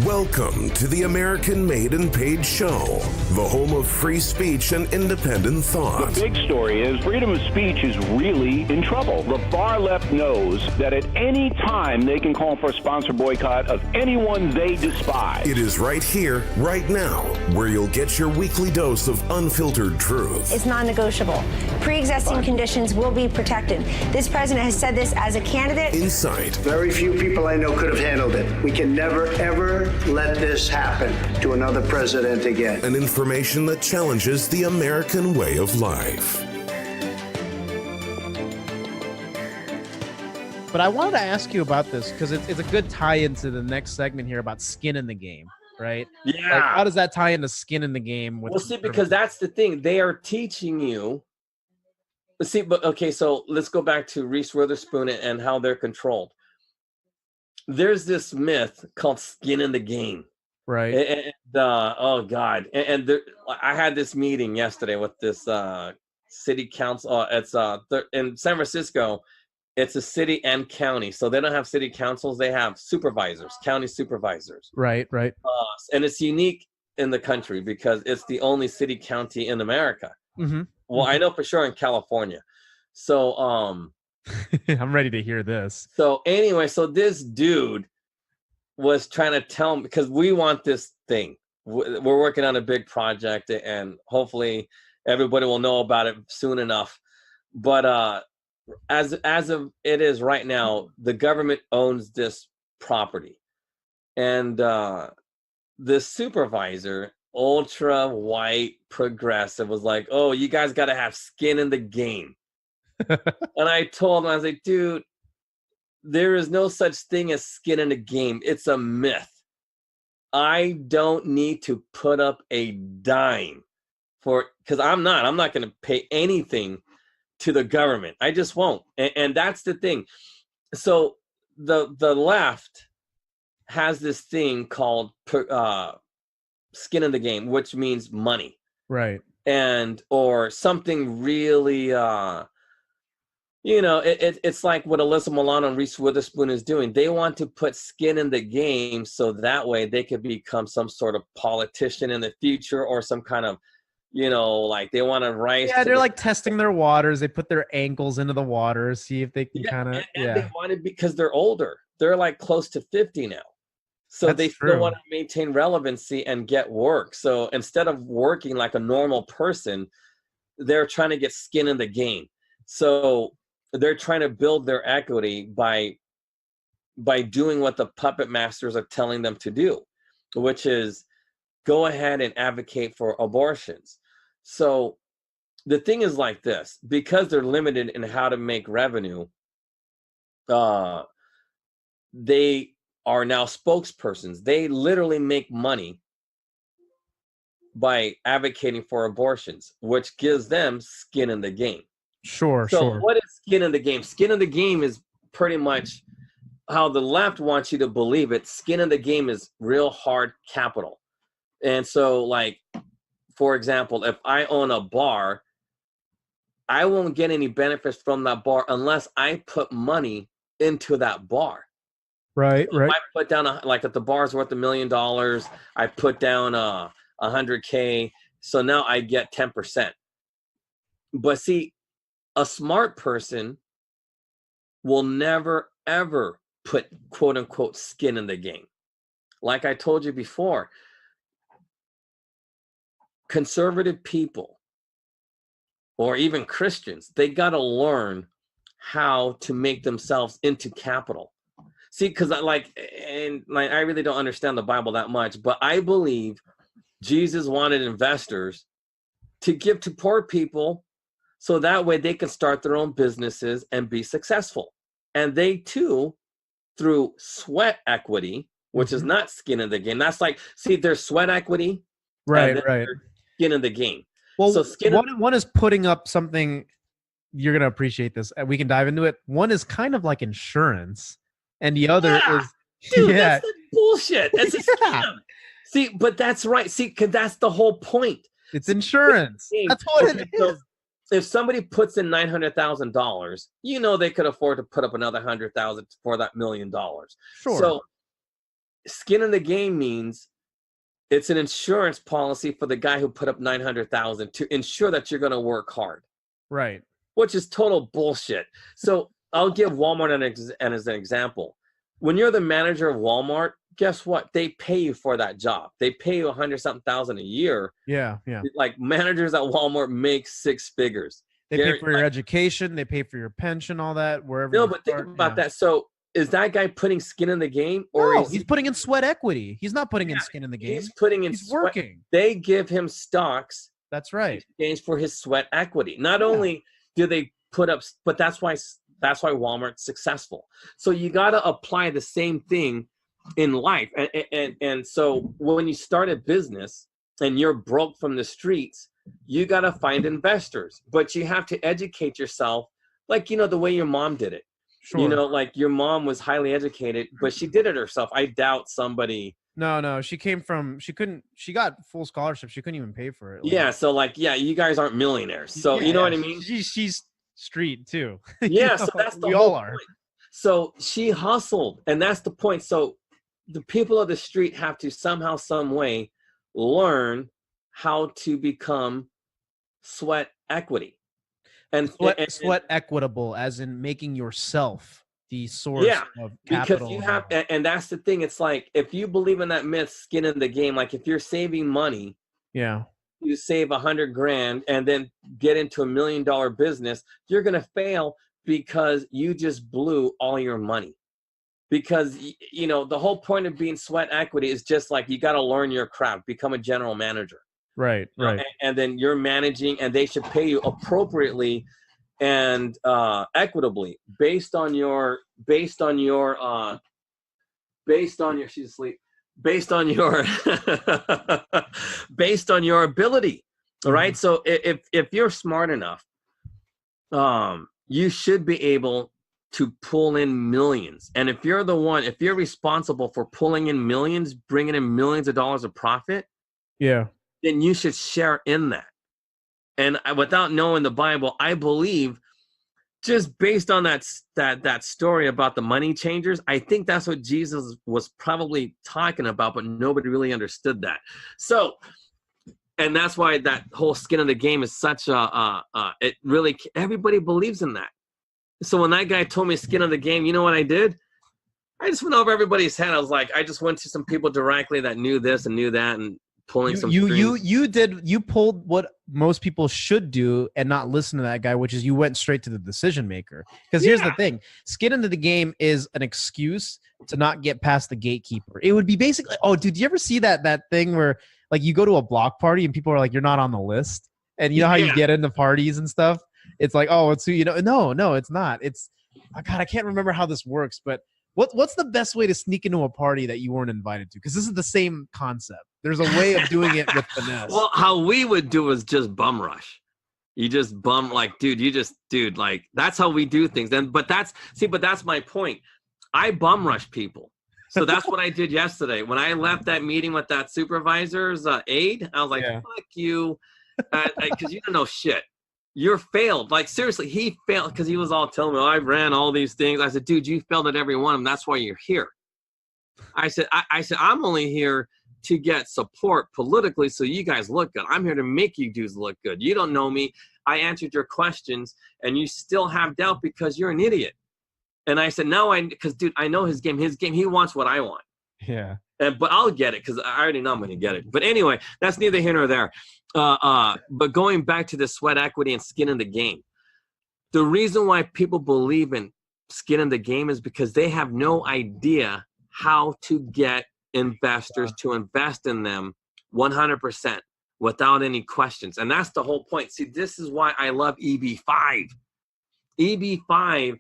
Welcome to the American Made and Paid Show, the home of free speech and independent thought. The big story is freedom of speech is really in trouble. The far left knows that at any time they can call for a sponsor boycott of anyone they despise. It is right here, right now, where you'll get your weekly dose of unfiltered truth. It's non-negotiable. Pre-existing conditions will be protected. This president has said this as a candidate. Insight. Very few people I know could have handled it. We can never, ever let this happen to another president again. And information that challenges the American way of life. But I wanted to ask you about this because it's a good tie into the next segment here about skin in the game, right? Yeah. Like, how does that tie into skin in the game? Well, see, because that's the thing. They are teaching you. See, but okay, so let's go back to Reese Witherspoon and how they're controlled. There's this myth called skin in the game. Right. And oh, God. And there, I had this meeting yesterday with this city council. It's in San Francisco. It's a city and county. So they don't have city councils. They have supervisors, county supervisors. Right. And it's unique in the country because it's the only city county in America. Mm-hmm. Well, I know for sure in California. So I'm ready to hear this. So anyway, so this dude was trying to tell me, because we want this thing. We're working on a big project and hopefully everybody will know about it soon enough. But as of it is right now, the government owns this property. And the supervisor, ultra white progressive, was like, oh, you guys got to have skin in the game. And I told him, I was like, dude, there is no such thing as skin in the game. It's a myth. I don't need to put up a dime because I'm not going to pay anything to the government. I just won't. And that's the thing. So the left has this thing called skin in the game, which means money. Right. And or something really it's like what Alyssa Milano and Reese Witherspoon is doing. They want to put skin in the game so that way they could become some sort of politician in the future or some kind of, like they want to rise. Yeah, they're like testing their waters. They put their ankles into the water, see if they can kind of. And they want to because they're older. They're like close to 50 now. So That's they true. still want to maintain relevancy and get work. So instead of working like a normal person, they're trying to get skin in the game. So they're trying to build their equity by doing what the puppet masters are telling them to do, which is go ahead and advocate for abortions. So the thing is like this, because they're limited in how to make revenue, they are now spokespersons. They literally make money by advocating for abortions, which gives them skin in the game. Sure. What is skin in the game? Skin in the game is pretty much how the left wants you to believe it. Skin in the game is real hard capital. And so, like, for example, if I own a bar, I won't get any benefits from that bar unless I put money into that bar. Right. So if I put down, like if the bar's worth $1 million, I put down $100K. So now I get 10%. But see, a smart person will never, ever put quote unquote skin in the game. Like I told you before, conservative people or even Christians, they got to learn how to make themselves into capital. See, because I really don't understand the Bible that much, but I believe Jesus wanted investors to give to poor people so that way they can start their own businesses and be successful. And they too, through sweat equity, which is not skin in the game. That's like, see, there's sweat equity. Right. Skin in the game. Well, so one is putting up something. You're going to appreciate this. We can dive into it. One is kind of like insurance. And the other is, dude, that's bullshit. That's a scam. See, but that's right. See, because that's the whole point. It's insurance. That's what it is. So if somebody puts in $900,000, they could afford to put up another $100,000 for that $1 million. Sure. So skin in the game means it's an insurance policy for the guy who put up $900,000 to ensure that you're going to work hard. Right. Which is total bullshit. So I'll give Walmart as an example. When you're the manager of Walmart, guess what? They pay you for that job. They pay you $100-something thousand a year. Yeah. Like managers at Walmart make six figures. They pay for your education. They pay for your pension, all that, wherever. No, but think about that. So is that guy putting skin in the game? Or no, he's putting in sweat equity. He's not putting in skin in the game. He's putting in He's working. They give him stocks. That's right. In exchange for his sweat equity. Not only do they put up, but that's why Walmart's successful. So you got to apply the same thing in life. And so when you start a business and you're broke from the streets, you got to find investors, but you have to educate yourself, like, the way your mom did it. Sure. Like your mom was highly educated, but she did it herself. I doubt somebody. No, she got full scholarship. She couldn't even pay for it. Yeah. So you guys aren't millionaires. So you know what I mean? She's street too. Yeah. So that's the we whole all are. point. So she hustled, and that's the point. So the people of the street have to somehow, some way learn how to become sweat equity. And sweat equitable, as in making yourself the source of capital. Because you have, and that's the thing. It's like, if you believe in that myth, skin in the game, like if you're saving money, you save $100,000 and then get into $1 million business, you're going to fail because you just blew all your money. Because, the whole point of being sweat equity is just like, you got to learn your craft, become a general manager. Right. And then you're managing, and they should pay you appropriately and equitably based on your based on your ability. All right. So if you're smart enough, you should be able to pull in millions. And if you're responsible for pulling in millions, bringing in millions of dollars of profit, then you should share in that. And without knowing the Bible, I believe, just based on that story about the money changers, I think that's what Jesus was probably talking about, but nobody really understood that. So, and that's why that whole skin of the game is such everybody believes in that. So when that guy told me skin of the game, you know what I did? I just went over everybody's head. I was like, I just went to some people directly that knew this and knew that, and pulling some strings. You pulled what most people should do and not listen to that guy, which is you went straight to the decision maker. Because here's the thing, skin into the game is an excuse to not get past the gatekeeper. It would be basically, did you ever see that thing where like you go to a block party and people are like, you're not on the list, and you know how you get into parties and stuff? It's like, it's who no, it's not. It's God, I can't remember how this works, but what's the best way to sneak into a party that you weren't invited to? Because this is the same concept. There's a way of doing it with finesse. Well, how we would do is just bum rush. You just bum, like, like, that's how we do things. But that's my point. I bum rush people. So that's what I did yesterday. When I left that meeting with that supervisor's aide, I was like, fuck you. Because you don't know shit. You're failed. Like, seriously, he failed because he was all telling me, I ran all these things. I said, dude, you failed at every one of them. That's why you're here. I said, I'm only here to get support politically so you guys look good. I'm here to make you dudes look good. You don't know me. I answered your questions, and you still have doubt because you're an idiot. And I said, because, dude, I know his game. He wants what I want. Yeah. But I'll get it because I already know I'm going to get it. But anyway, that's neither here nor there. But going back to the sweat equity and skin in the game, the reason why people believe in skin in the game is because they have no idea how to get investors to invest in them 100% without any questions. And that's the whole point. See, this is why I love EB5. EB5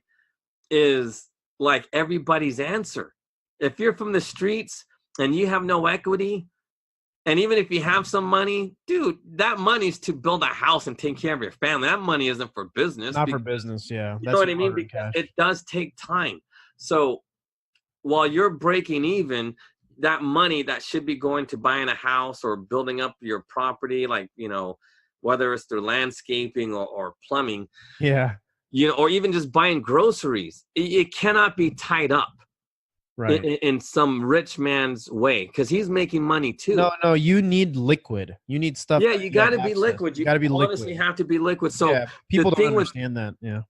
is like everybody's answer. If you're from the streets and you have no equity, and even if you have some money, dude, that money's to build a house and take care of your family. That money isn't for business. Not for business, yeah. You know what I mean? Because it does take time. So while you're breaking even, that money that should be going to buying a house or building up your property, like, whether it's through landscaping or plumbing, or even just buying groceries, it cannot be tied up. Right. in some rich man's way, because he's making money too. No, you need liquid. You need stuff. Yeah, that you got to have be access. liquid. You got to be honestly liquid. have to be liquid. So Yeah, people the don't thing with understand that. Yeah.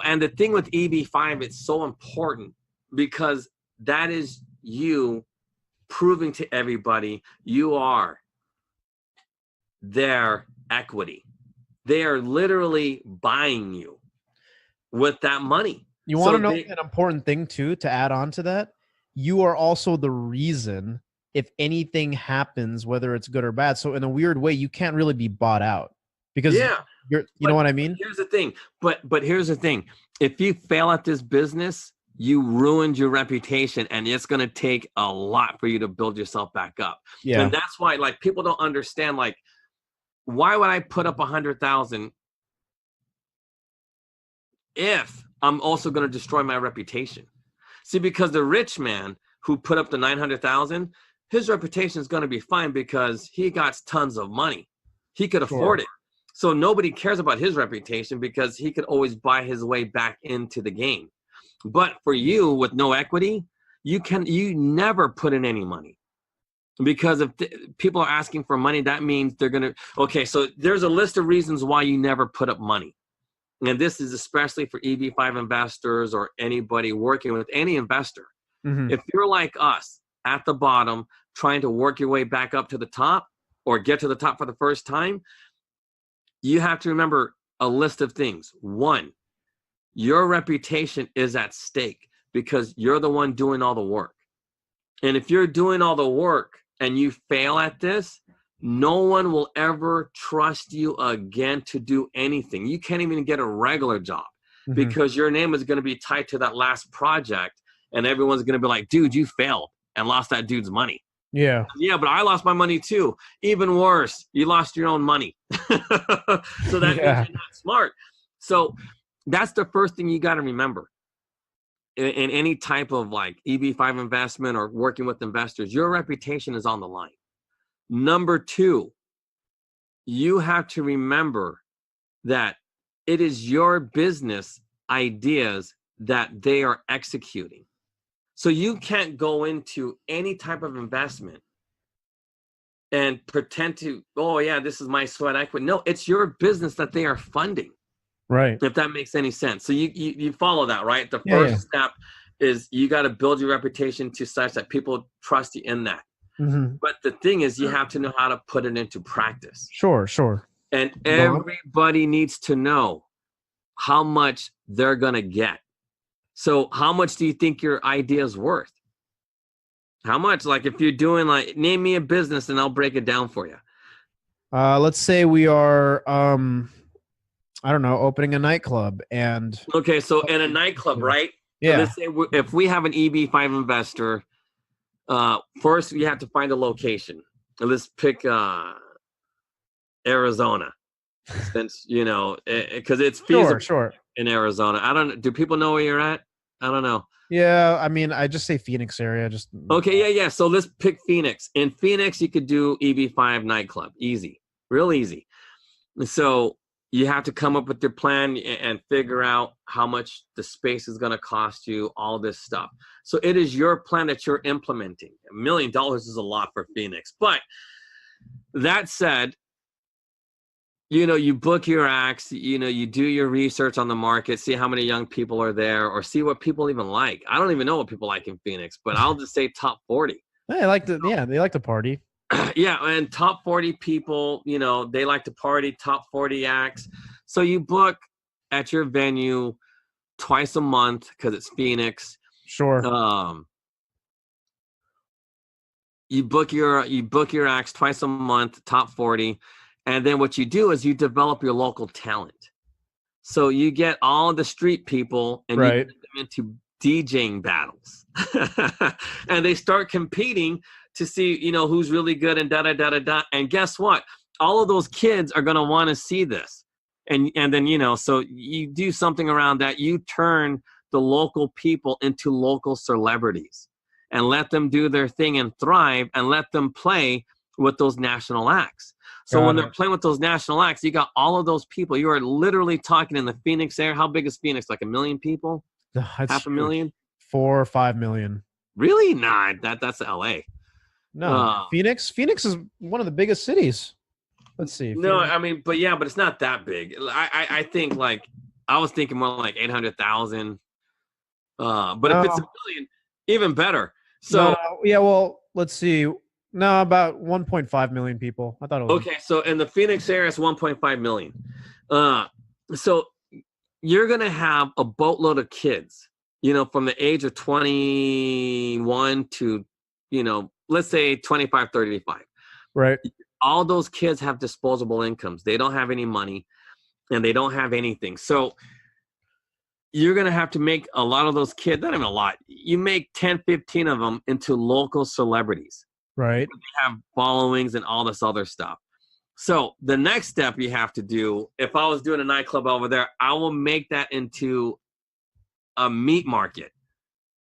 and the thing with EB5, it's so important because that is you proving to everybody you are their equity. They are literally buying you with that money. You want to know an important thing too, to add on to that? You are also the reason if anything happens, whether it's good or bad. So in a weird way, you can't really be bought out because you know what I mean? Here's the thing. But here's the thing. If you fail at this business, you ruined your reputation, and it's going to take a lot for you to build yourself back up. Yeah. And that's why, like, people don't understand, like, why would I put up 100,000 if I'm also going to destroy my reputation? See, because the rich man who put up the 900,000, his reputation is going to be fine because he got tons of money. He could afford it. So nobody cares about his reputation because he could always buy his way back into the game. But for you with no equity, you never put in any money. Because if people are asking for money, that means they're going to, okay, so there's a list of reasons why you never put up money. And this is especially for EB5 investors or anybody working with any investor. Mm-hmm. If you're like us at the bottom, trying to work your way back up to the top or get to the top for the first time, you have to remember a list of things. One, your reputation is at stake because you're the one doing all the work. And if you're doing all the work and you fail at this, no one will ever trust you again to do anything. You can't even get a regular job because your name is going to be tied to that last project, and everyone's going to be like, dude, you failed and lost that dude's money. Yeah. Yeah, but I lost my money too. Even worse, you lost your own money. So that means you're not smart. So that's the first thing you got to remember. In any type of like EB5 investment or working with investors, your reputation is on the line. Number two, you have to remember that it is your business ideas that they are executing. So you can't go into any type of investment and pretend to, oh yeah, this is my sweat equity. No, it's your business that they are funding. Right. If that makes any sense. So you follow that, right? The first step is you got to build your reputation to such that people trust you in that. Mm-hmm. But the thing is, you have to know how to put it into practice. Sure. And everybody needs to know how much they're going to get. So how much do you think your idea is worth? How much? Like if you're doing like, name me a business and I'll break it down for you. Let's say we are, I don't know, opening a nightclub and. Okay. So in a nightclub, right? Yeah. So let's say if we have an EB5 investor, first you have to find a location. Let's pick Arizona, since because it's feasible in Arizona. Do people know where you're at? I don't know. Yeah, I mean, I just say Phoenix area. Okay, yeah. So let's pick Phoenix. In Phoenix, you could do EB5 nightclub, easy, real easy. So you have to come up with your plan and figure out how much the space is going to cost you, all this stuff. So it is your plan that you're implementing. $1 million is a lot for Phoenix. But that said, you book your acts, you do your research on the market, see how many young people are there, or see what people even like. I don't even know what people like in Phoenix, but I'll just say top 40. They like to party. Yeah, and top 40 people, they like to party, top 40 acts. So you book at your venue twice a month because it's Phoenix. Sure. You book your acts twice a month, top 40. And then what you do is you develop your local talent. So you get all the street people and you get them into DJing battles. And they start competing to see, who's really good and da-da-da-da-da. And guess what? All of those kids are going to want to see this. And then, so you do something around that. You turn the local people into local celebrities and let them do their thing and thrive and let them play with those national acts. So when they're playing with those national acts, you got all of those people. You are literally talking in the Phoenix area. How big is Phoenix? Like 1 million people? That's 500,000? 4 or 5 million. Really? Nah, that's LA. No, Phoenix is one of the biggest cities. Let's see. No, Phoenix. I mean, but it's not that big. I think like I was thinking more like 800,000. But if it's a million, even better. So yeah, well, let's see. No, about 1.5 million people. I thought it was okay. So in the Phoenix area, it's 1.5 million. So you're gonna have a boatload of kids, from the age of 21 to, let's say 25, 35. right. All those kids have disposable incomes. They don't have any money and they don't have anything. So you're going to have to make a lot of those kids, not even a lot, you make 10, 15 of them into local celebrities. Right. They have followings and all this other stuff. So the next step you have to do, if I was doing a nightclub over there, I will make that into a meat market,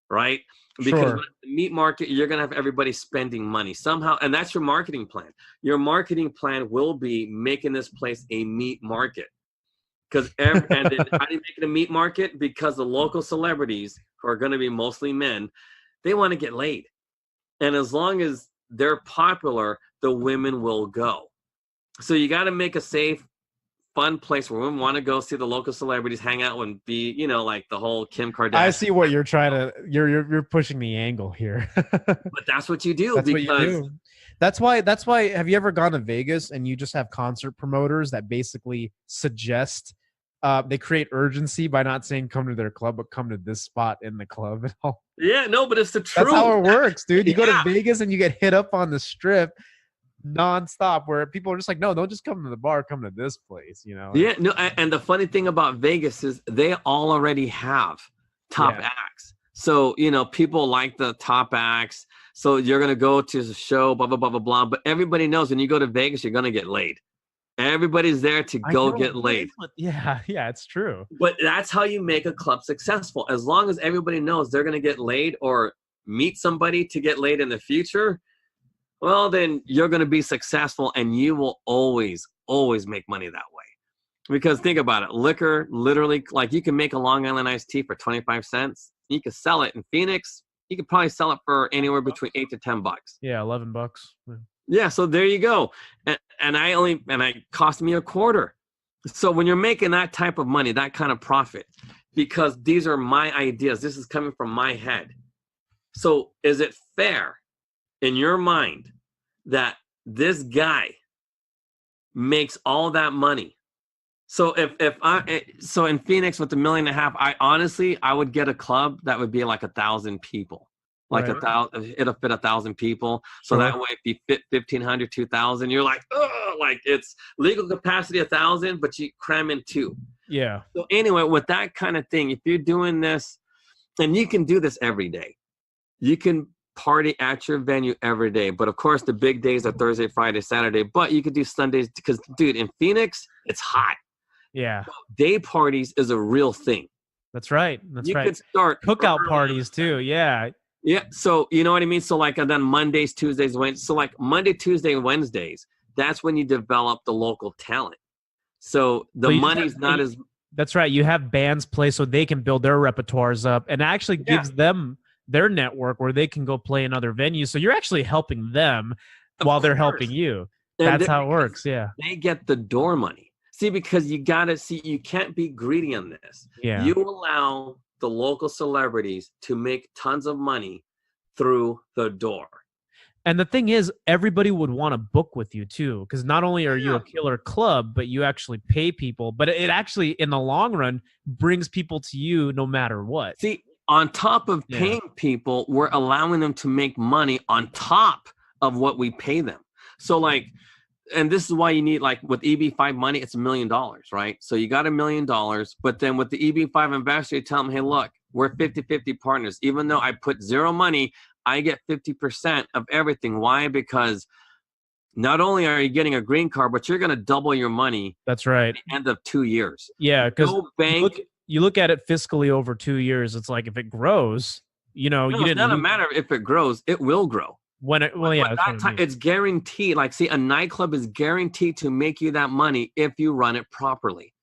right? Because Sure. when it's the meat market, you're going to have everybody spending money somehow. And that's your marketing plan. Your marketing plan will be making this place a meat market. And then how do you make it a meat market? Because the local celebrities, who are going to be mostly men, they want to get laid. And as long as they're popular, the women will go. So you got to make a safe, fun place where women want to go see the local celebrities, hang out and be, like the whole Kim Kardashian. I see what you're trying to. You're pushing the angle here. But that's what you do. That's what you do. That's why. Have you ever gone to Vegas and you just have concert promoters that basically suggest? They create urgency by not saying come to their club, but come to this spot in the club and all. Yeah, no, but it's the truth. That's how it works, dude. You go to Vegas and you get hit up on the strip nonstop, where people are just like, no, don't just come to the bar, come to this place, Yeah, no, and the funny thing about Vegas is they all already have top acts. So, people like the top acts. So you're going to go to the show, blah, blah, blah, blah, blah. But everybody knows when you go to Vegas, you're going to get laid. Everybody's there to go get laid. Yeah, it's true. But that's how you make a club successful. As long as everybody knows they're going to get laid or meet somebody to get laid in the future, well, then you're going to be successful and you will always, always make money that way. Because think about it. Liquor, literally, like you can make a Long Island iced tea for 25 cents. You can sell it in Phoenix. You could probably sell it for anywhere between $8 to $10. Yeah, $11. Yeah, so there you go. And it cost me a quarter. So when you're making that type of money, that kind of profit, because these are my ideas, this is coming from my head. So is it fair in your mind that this guy makes all that money? So so in Phoenix with $1.5 million, I would get a club that would be like 1,000 people. Like right. 1,000, it'll fit 1,000 people. So that way, if you fit 1,500, 2,000, you're like, oh, like it's legal capacity 1,000, but you cram in 2. Yeah. So anyway, with that kind of thing, if you're doing this, and you can do this every day, you can party at your venue every day. But of course, the big days are Thursday, Friday, Saturday. But you could do Sundays because, dude, in Phoenix, it's hot. Yeah. So day parties is a real thing. That's right. You could start cookout parties too. Yeah. Yeah, so you know what I mean? So like, and then Mondays, Tuesdays, Wednesdays. So like Monday, Tuesday, and Wednesdays, that's when you develop the local talent. So the money's not as... That's right. You have bands play so they can build their repertoires up, and actually gives them their network where they can go play in other venues. So you're actually helping them while they're helping you. That's how it works, yeah. They get the door money. See, because you got to see, you can't be greedy on this. Yeah. You allow the local celebrities to make tons of money through the door. And the thing is, everybody would want to book with you too, because not only are you a killer club, but you actually pay people. But it actually, in the long run, brings people to you no matter what. See, on top of paying people, we're allowing them to make money on top of what we pay them. So like, and this is why you need, like with EB5 money, it's $1 million, right? So you got $1 million, but then with the EB5 investor, you tell them, hey, look, we're 50-50 partners. Even though I put zero money, I get 50% of everything. Why? Because not only are you getting a green card, but you're going to double your money. That's right. At the end of 2 years. Yeah, because bank. You look at it fiscally over 2 years. It's like if it grows, you didn't. It doesn't matter if it grows; it will grow. It's guaranteed. Like, see, a nightclub is guaranteed to make you that money if you run it properly.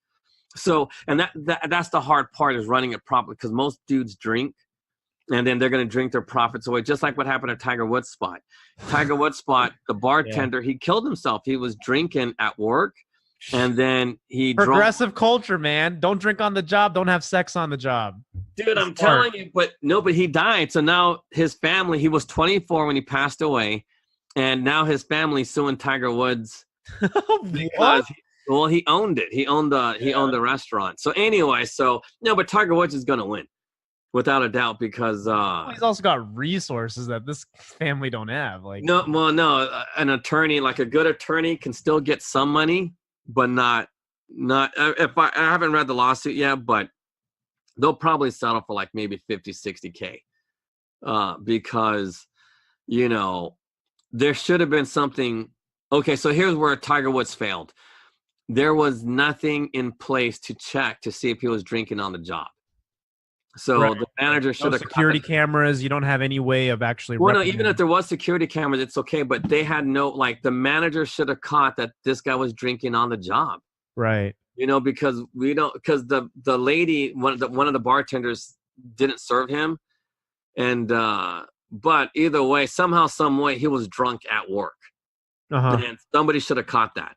So, and that's the hard part, is running it properly, because most dudes drink and then they're going to drink their profits away, just like what happened at Tiger Woods' spot. Tiger Woods' spot, the bartender, he killed himself. He was drinking at work, and then he progressive culture, man. Don't drink on the job. Don't have sex on the job. Dude, I'm telling you, but he died. So now his family, he was 24 when he passed away, and now his family's suing Tiger Woods because he owned it. He owned the restaurant. So anyway, but Tiger Woods is going to win. Without a doubt, because he's also got resources that this family don't have. Like an attorney, like a good attorney, can still get some money, but not. If I haven't read the lawsuit yet, but they'll probably settle for like maybe 50, 60K, because there should have been something. Okay, so here's where Tiger Woods failed. There was nothing in place to check to see if he was drinking on the job. So the manager should have security cameras. You don't have any way of actually. Well, no, even if there was security cameras, it's okay. But they had the manager should have caught that this guy was drinking on the job. Right. Because the lady, one of the bartenders didn't serve him, and but either way, somehow, some way, he was drunk at work, and somebody should have caught that,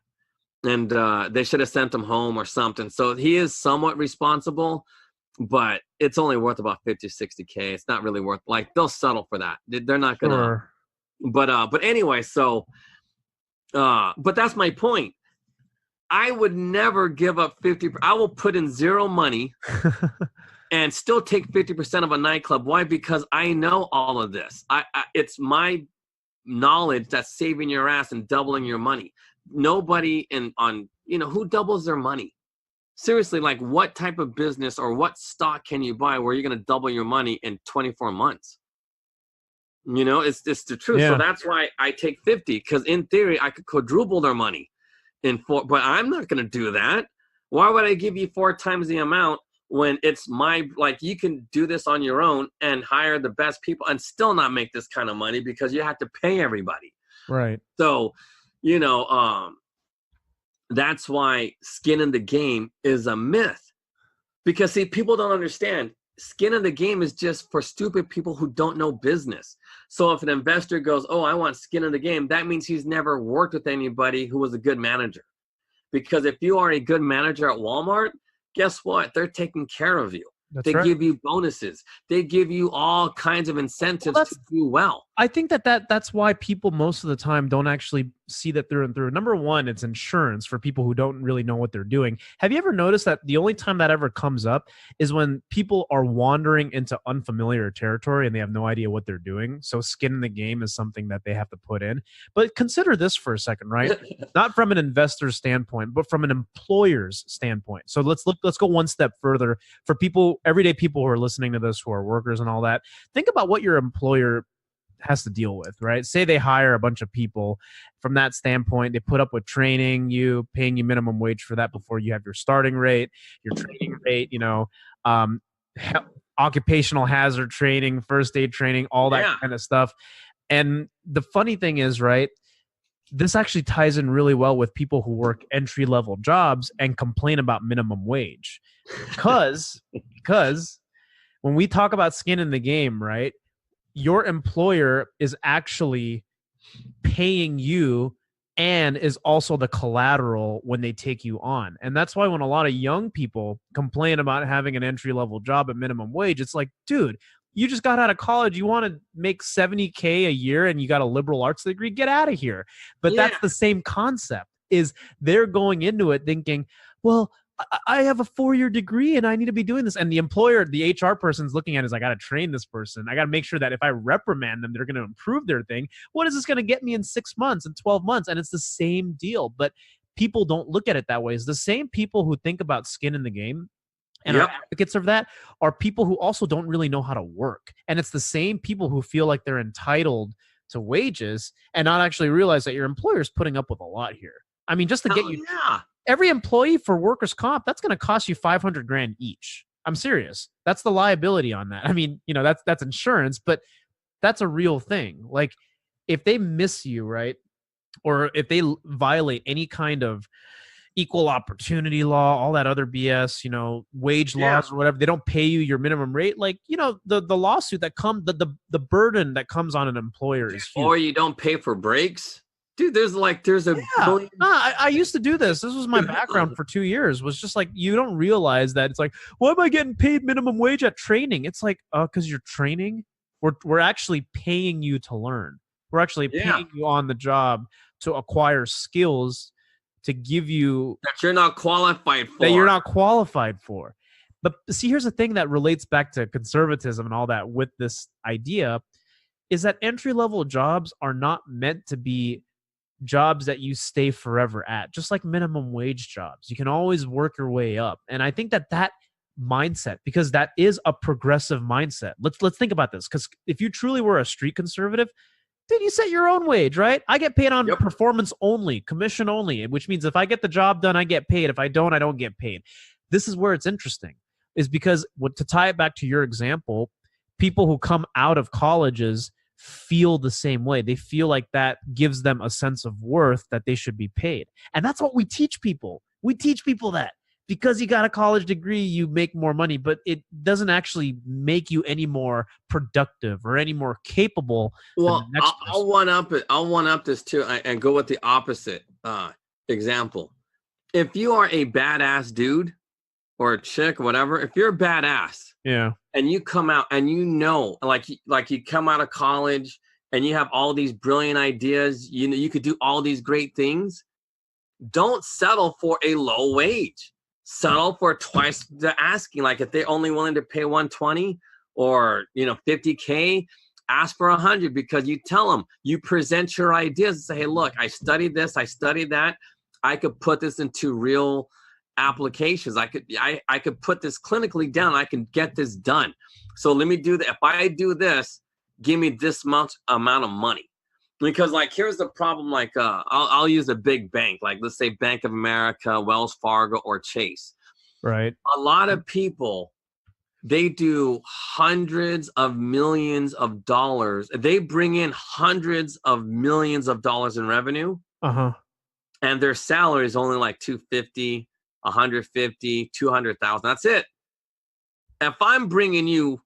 and they should have sent him home or something. So he is somewhat responsible. But it's only worth about 50, 60K. It's not really worth, they'll settle for that. They're not going to, but anyway, but that's my point. I would never give up 50. I will put in zero money and still take 50% of a nightclub. Why? Because I know all of this. It's my knowledge that's saving your ass and doubling your money. Nobody who doubles their money? Seriously, what type of business or what stock can you buy where you're going to double your money in 24 months? It's the truth. Yeah. So that's why I take 50, because in theory, I could quadruple their money in 4, but I'm not going to do that. Why would I give you 4 times the amount when it's you can do this on your own and hire the best people and still not make this kind of money because you have to pay everybody. Right. So, that's why skin in the game is a myth, because see, people don't understand skin in the game is just for stupid people who don't know business. So if an investor goes, I want skin in the game, that means he's never worked with anybody who was a good manager. Because if you are a good manager at Walmart, guess what? They're taking care of you. They give you bonuses. They give you all kinds of incentives to do well. I think that's why people most of the time don't actually see that through and through. Number one, it's insurance for people who don't really know what they're doing. Have you ever noticed that the only time that ever comes up is when people are wandering into unfamiliar territory and they have no idea what they're doing? So skin in the game is something that they have to put in. But consider this for a second, right? Not from an investor's standpoint, but from an employer's standpoint. So let's go one step further for people, everyday people who are listening to this, who are workers and all that. Think about what your employer has to deal with, right? Say they hire a bunch of people. From that standpoint, they put up with training you, paying you minimum wage for that before you have your starting rate, your training rate, occupational hazard training, first aid training, all that kind of stuff. And the funny thing is, right, this actually ties in really well with people who work entry-level jobs and complain about minimum wage. Because when we talk about skin in the game, right, your employer is actually paying you and is also the collateral when they take you on. And that's why when a lot of young people complain about having an entry-level job at minimum wage, it's like, dude, you just got out of college. You want to make $70K a year and you got a liberal arts degree? Get out of here. But that's the same concept, is they're going into it thinking, well, I have a 4-year degree and I need to be doing this. And the employer, the HR person's looking at it as, I got to train this person. I got to make sure that if I reprimand them, they're going to improve their thing. What is this going to get me in 6 months and 12 months? And it's the same deal. But people don't look at it that way. It's the same people who think about skin in the game and are advocates of that are people who also don't really know how to work. And it's the same people who feel like they're entitled to wages and not actually realize that your employer is putting up with a lot here. I mean, just to get you... Every employee for workers' comp, that's going to cost you $500,000 each. I'm serious. That's the liability on that. I mean, that's insurance, but that's a real thing. Like, if they miss you, right, or if they violate any kind of, equal opportunity law, all that other BS, wage laws or whatever. They don't pay you your minimum rate. Like, the lawsuit that comes, the burden that comes on an employer is huge. Or you don't pay for breaks. Dude, there's a billion. I used to do this. This was my background for 2 years, was just like, you don't realize that it's like, why am I getting paid minimum wage at training? It's like, because you're training. We're actually paying you to learn. We're actually paying you on the job to acquire skills to give you that you're not qualified for. But see, here's the thing that relates back to conservatism and all that with this idea is that entry-level jobs are not meant to be jobs that you stay forever at, just like minimum wage jobs. You can always work your way up. And I think that mindset, because that is a progressive mindset. Let's think about this, because if you truly were a street conservative, dude, you set your own wage, right? I get paid on performance only, commission only, which means if I get the job done, I get paid. If I don't, I don't get paid. This is where it's interesting, is because to tie it back to your example, people who come out of colleges feel the same way. They feel like that gives them a sense of worth, that they should be paid. And that's what we teach people. We teach people that because you got a college degree, you make more money, but it doesn't actually make you any more productive or any more capable. Well, I'll one up it. I'll one up this too, and go with the opposite example. If you are a badass dude or a chick, or whatever, if you're a badass, and you come out and like you come out of college and you have all these brilliant ideas, you could do all these great things. Don't settle for a low wage. Settle for twice the asking. Like if they're only willing to pay 120 or 50K, ask for 100, because you tell them, you present your ideas and say, hey, look, I studied this, I studied that. I could put this into real applications. I could put this clinically down. I can get this done. So let me do that. If I do this, give me this much amount of money. Because here's the problem. I'll use a big bank, like let's say Bank of America, Wells Fargo, or Chase. Right. A lot of people, they do hundreds of millions of dollars. They bring in hundreds of millions of dollars in revenue. And their salary is only like 250, 150, 200,000. That's it. If I'm bringing you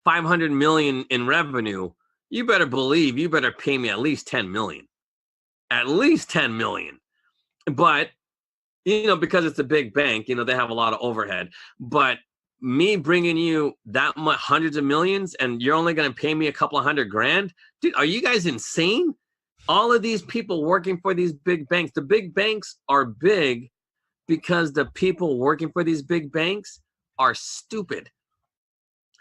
500 million in revenue, you better believe you better pay me at least 10 million. At least 10 million. But, because it's a big bank, they have a lot of overhead. But me bringing you that much, hundreds of millions, and you're only going to pay me a couple of $100,000? Dude, are you guys insane? All of these people working for these big banks, the big banks are big because the people working for these big banks are stupid.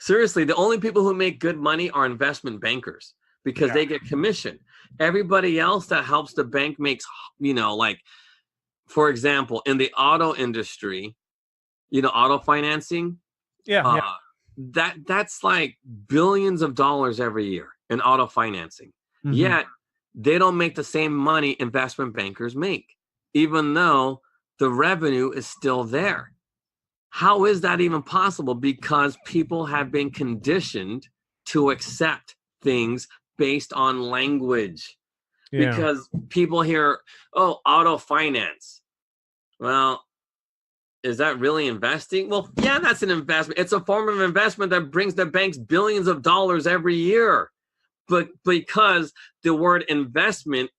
Seriously, the only people who make good money are investment bankers, because they get commission. Everybody else that helps the bank makes, for example, in the auto industry, auto financing. That's like billions of dollars every year in auto financing. Yet they don't make the same money investment bankers make, even though the revenue is still there. How is that even possible? Because people have been conditioned to accept things based on language. Because people hear, oh, auto finance. Well, is that really investing? Well, yeah, that's an investment. It's a form of investment that brings the banks billions of dollars every year. But because the word investment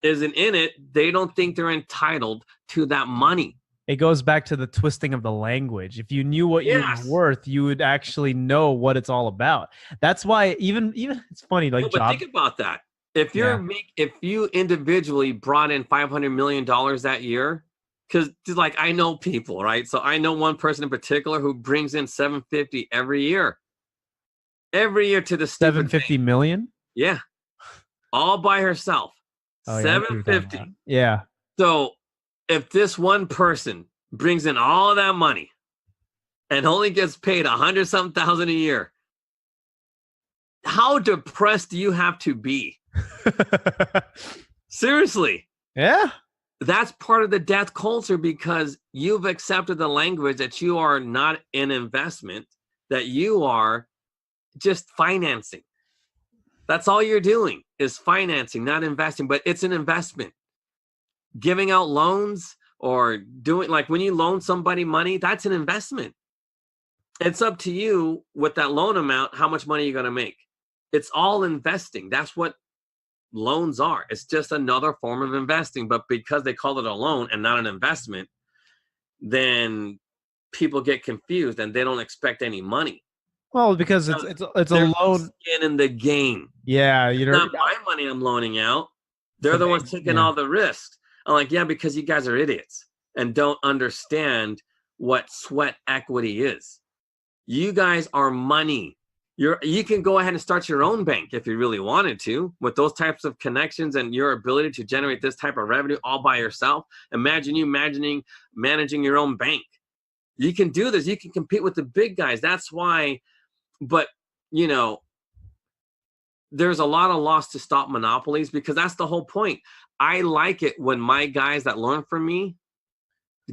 isn't in it, they don't think they're entitled to that money. It goes back to the twisting of the language. If you knew what you were worth, you would actually know what it's all about. That's why even it's funny. But think about that. If you individually brought in $500 million that year, because I know people, right? So I know one person in particular who brings in $750 every year to the $750 million. Yeah, all by herself. $750. Yeah. So if this one person brings in all of that money and only gets paid 100-something thousand a year, how depressed do you have to be? Seriously. Yeah. That's part of the death culture, because you've accepted the language that you are not an investment, that you are just financing. That's all you're doing is financing, not investing, but it's an investment. Giving out loans or doing, like when you loan somebody money, that's an investment. It's up to you with that loan amount, how much money you're going to make. It's all investing. That's what loans are. It's just another form of investing. But because they call it a loan and not an investment, then people get confused and they don't expect any money. Well, because it's a loan. Skin in the game. Yeah, it's not my money I'm loaning out. They're the ones taking all the risks. I'm like, yeah, because you guys are idiots and don't understand what sweat equity is. You guys are money. You can go ahead and start your own bank if you really wanted to, with those types of connections and your ability to generate this type of revenue all by yourself. Imagine you managing your own bank. You can do this. You can compete with the big guys. That's why, but you know, there's a lot of loss to stop monopolies, because that's the whole point. I like it when my guys that learn from me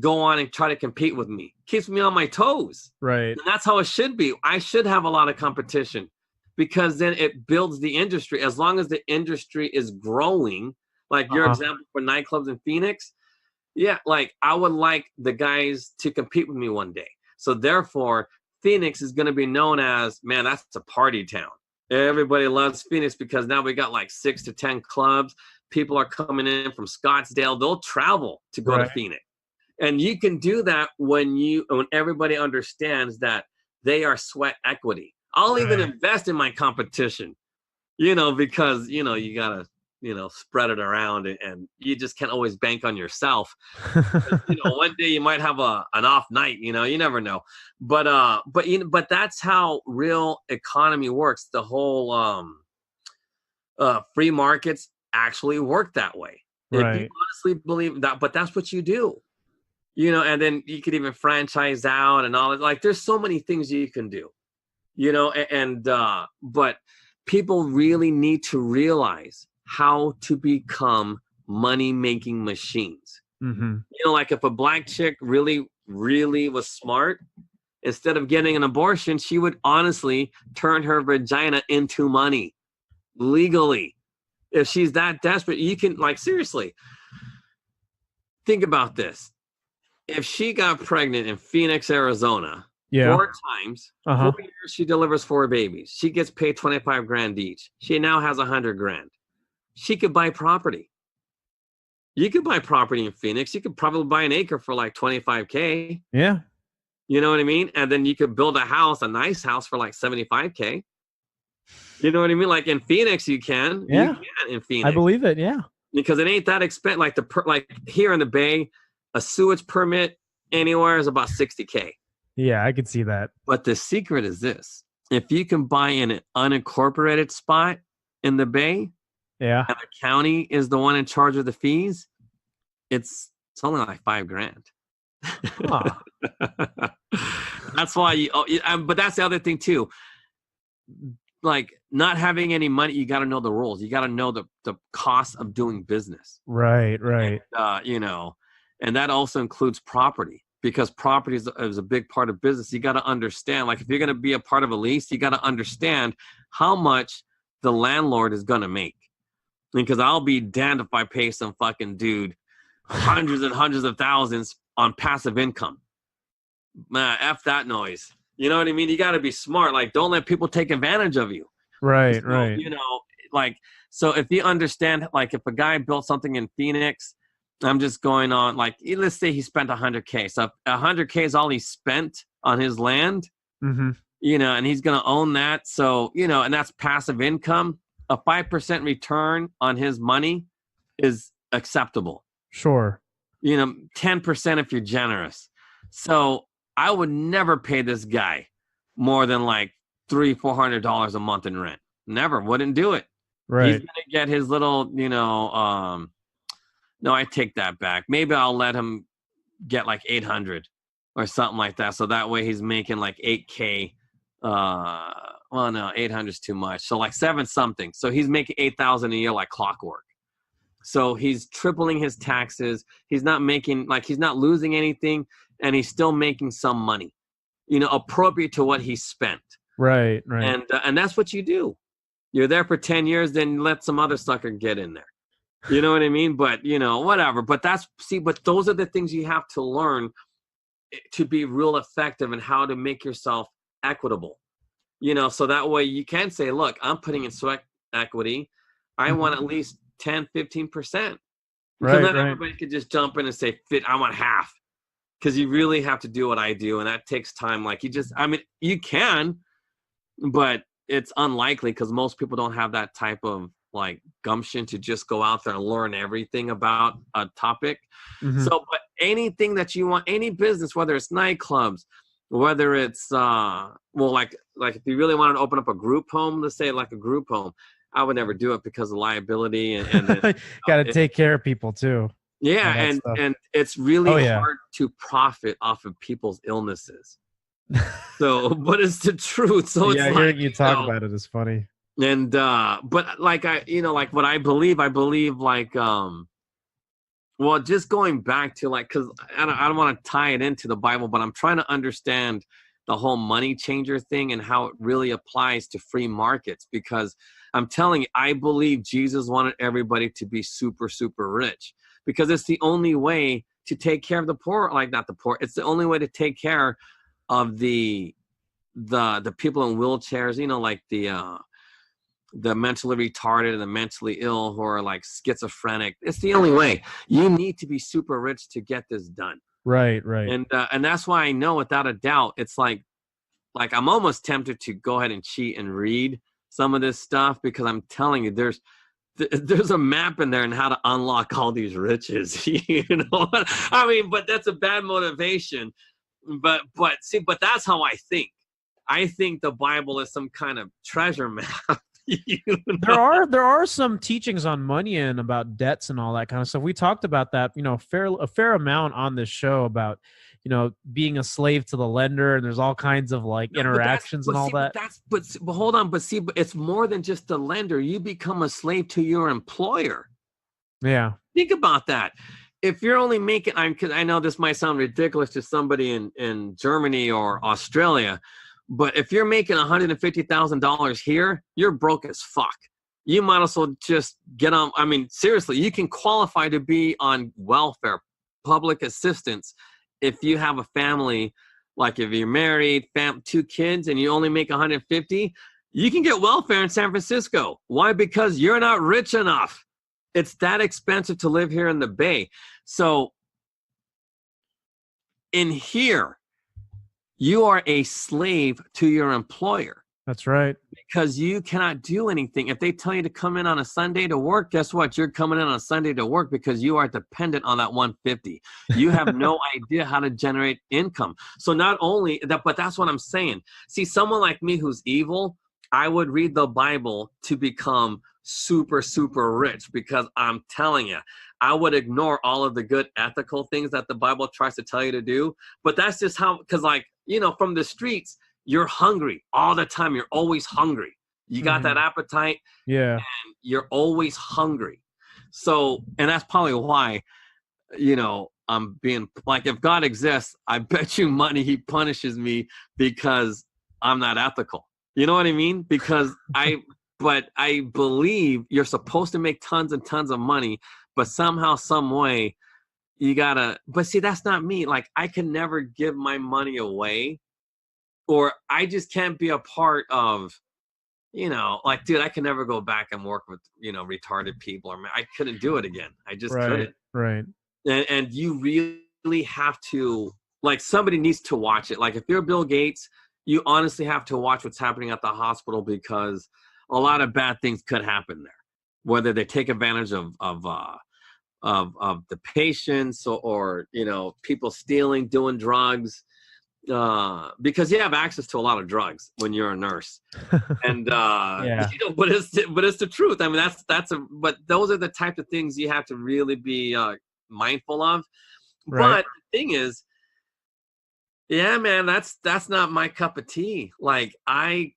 go on and try to compete with me. Keeps me on my toes. Right. And that's how it should be. I should have a lot of competition, because then it builds the industry. As long as the industry is growing, like your example for nightclubs in Phoenix, yeah, like I would like the guys to compete with me one day. So therefore, Phoenix is going to be known as, man, that's a party town. Everybody loves Phoenix because now we got like 6 to 10 clubs. People are coming in from Scottsdale. They'll travel to go to Phoenix. And you can do that when everybody understands that they are sweat equity. I'll even invest in my competition, because, you got to, spread it around, and you just can't always bank on yourself. One day you might have an off night, you never know. But that's how real economy works. The whole free markets actually work that way. If you honestly believe that, but that's what you do. And then you could even franchise out and all that. Like, there's so many things you can do, but people really need to realize how to become money-making machines. Mm-hmm. Like if a black chick really, really was smart, instead of getting an abortion, she would honestly turn her vagina into money legally. If she's that desperate, you can, like, seriously, think about this. If she got pregnant in Phoenix, Arizona, 4 times, 4 years, she delivers 4 babies. She gets paid $25,000 each. She now has $100,000. She could buy property. You could buy property in Phoenix. You could probably buy an acre for like $25,000. Yeah. You know what I mean? And then you could build a nice house for like $75,000. You know what I mean? Like in Phoenix, you can. Yeah. You can in Phoenix. I believe it. Yeah. Because it ain't that expensive. Like here in the Bay, a sewage permit anywhere is about $60,000. Yeah, I could see that. But the secret is this: if you can buy in an unincorporated spot in the Bay, and the county is the one in charge of the fees, it's only like $5,000. That's why but that's the other thing too. Like, not having any money, you got to know the rules. You got to know the cost of doing business. Right. And, and that also includes property, because property is a big part of business. You got to understand, like, if you're going to be a part of a lease, you got to understand how much the landlord is going to make. Because I'll be damned if I pay some fucking dude hundreds and hundreds of thousands on passive income. F that noise. You know what I mean? You got to be smart. Like, don't let people take advantage of you. Right. Like, so if you understand, like, if a guy built something in Phoenix, I'm just going on, like, let's say he spent $100,000. So $100,000 is all he spent on his land, and he's going to own that. So, and that's passive income. A 5% return on his money is acceptable. Sure. 10% if you're generous. So I would never pay this guy more than like $300-$400 a month in rent. Never. Wouldn't do it. Right. He's gonna get his little, no, I take that back. Maybe I'll let him get like 800 or something like that. So that way he's making like $8,000. Well, no, 800 is too much. So like 7 something. So he's making $8,000 a year like clockwork. So he's tripling his taxes. He's not losing anything, and he's still making some money, appropriate to what he spent. Right. And that's what you do. You're there for 10 years, then let some other sucker get in there. You know what I mean? But, you know, whatever. But but those are the things you have to learn to be real effective and how to make yourself equitable. You know, so that way you can say, look, I'm putting in sweat equity. I want at least 10, 15%. Because not everybody could just jump in and say, I want half. Because you really have to do what I do. And that takes time. Like you can, but it's unlikely because most people don't have that type of like gumption to just go out there and learn everything about a topic. So, but anything that you want, any business, whether it's nightclubs, whether it's, like if you really wanted to open up a group home, let's say like a group home, I would never do it because of liability and got to take care of people too. Yeah. And it's really hard to profit off of people's illnesses. So, but it's the truth. So it's hearing you talk about it is funny. And, but like, like what I believe like, well, just going back to like, cause I don't want to tie it into the Bible, but I'm trying to understand the whole money changer thing and how it really applies to free markets, because I'm telling you, I believe Jesus wanted everybody to be super, super rich because it's the only way to take care of the poor, like not the poor. It's the only way to take care of the people in wheelchairs, you know, like the mentally retarded and the mentally ill who are like schizophrenic. It's the only way. You need to be super rich to get this done. Right. And that's why I know without a doubt, it's like I'm almost tempted to go ahead and cheat and read some of this stuff because I'm telling you, there's a map in there on how to unlock all these riches. You know, I mean, but that's a bad motivation. But that's how I think. I think the Bible is some kind of treasure map. You know? There are some teachings on money and about debts and all that kind of stuff. We talked about that, you know, a fair amount on this show about, you know, being a slave to the lender, and there's all kinds of like interactions and all that. But hold on, but it's more than just the lender. You become a slave to your employer. Yeah. Think about that. If you're only making, because I know this might sound ridiculous to somebody in Germany or Australia, but if you're making $150,000 here, you're broke as fuck. You might as well just get on. I mean, seriously, you can qualify to be on welfare, public assistance, if you have a family, like if you're married, 2 kids, and you only make 150, you can get welfare in San Francisco. Why? Because you're not rich enough. It's that expensive to live here in the Bay. So in here, you are a slave to your employer. That's right. Because you cannot do anything. If they tell you to come in on a Sunday to work, guess what? You're coming in on a Sunday to work because you are dependent on that 150. You have no idea how to generate income. So not only that, but that's what I'm saying. See, someone like me who's evil, I would read the Bible to become super, super rich, because I'm telling you, I would ignore all of the good ethical things that the Bible tries to tell you to do. But that's just how, because like, you know, from the streets, you're hungry all the time. You're always hungry. You got that appetite. Yeah. And you're always hungry. So, and that's probably why, you know, I'm being like, if God exists, I bet you money he punishes me because I'm not ethical. You know what I mean? Because but I believe you're supposed to make tons and tons of money, but somehow, some way, you gotta, but see, that's not me. Like, I can never give my money away, or I just can't be a part of, you know, like, dude, I can never go back and work with, you know, retarded people, or I couldn't do it again. I just couldn't. Right. And you really have to, like, somebody needs to watch it. Like, if you're Bill Gates, you honestly have to watch what's happening at the hospital, because a lot of bad things could happen there, whether they take advantage of the patients, or you know, people stealing, doing drugs, because you have access to a lot of drugs when you're a nurse, and yeah. You know, but it's the truth. I mean, but those are the type of things you have to really be mindful of. Right. But the thing is, yeah, man, that's not my cup of tea. Like, I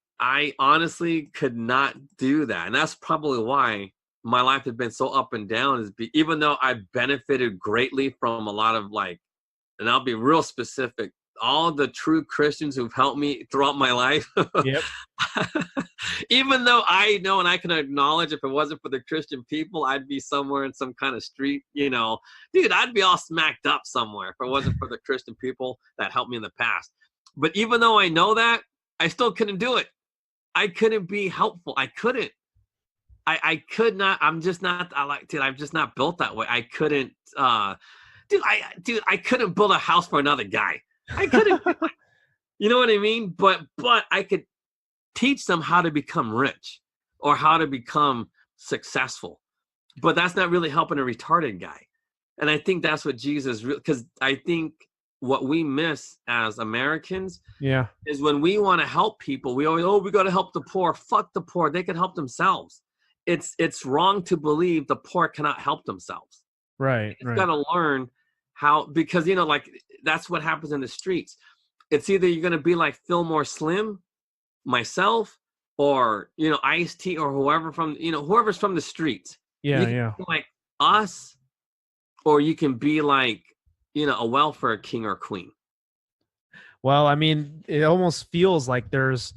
honestly could not do that. And that's probably why my life has been so up and down, even though I benefited greatly from a lot of, like, and I'll be real specific, all the true Christians who've helped me throughout my life. Yep. Even though I know and I can acknowledge if it wasn't for the Christian people, I'd be somewhere in some kind of street, dude, I'd be all smacked up somewhere if it wasn't for the Christian people that helped me in the past. But even though I know that, I still couldn't do it. I couldn't be helpful. I couldn't. I could not. I'm just not. I'm just not built that way. I couldn't. I couldn't build a house for another guy. I couldn't. You know what I mean? But I could teach them how to become rich or how to become successful. But that's not really helping a retarded guy. And I think that's what Jesus, because I think what we miss as Americans is when we want to help people, we always, we got to help the poor. Fuck the poor. They can help themselves. It's wrong to believe the poor cannot help themselves. Right. It's got to learn how, because, that's what happens in the streets. It's either you're going to be like Fillmore Slim, myself, or, Ice-T, or whoever whoever's from the streets. Yeah. Like us, or you can be like, a welfare king or queen. Well, I mean, it almost feels like there's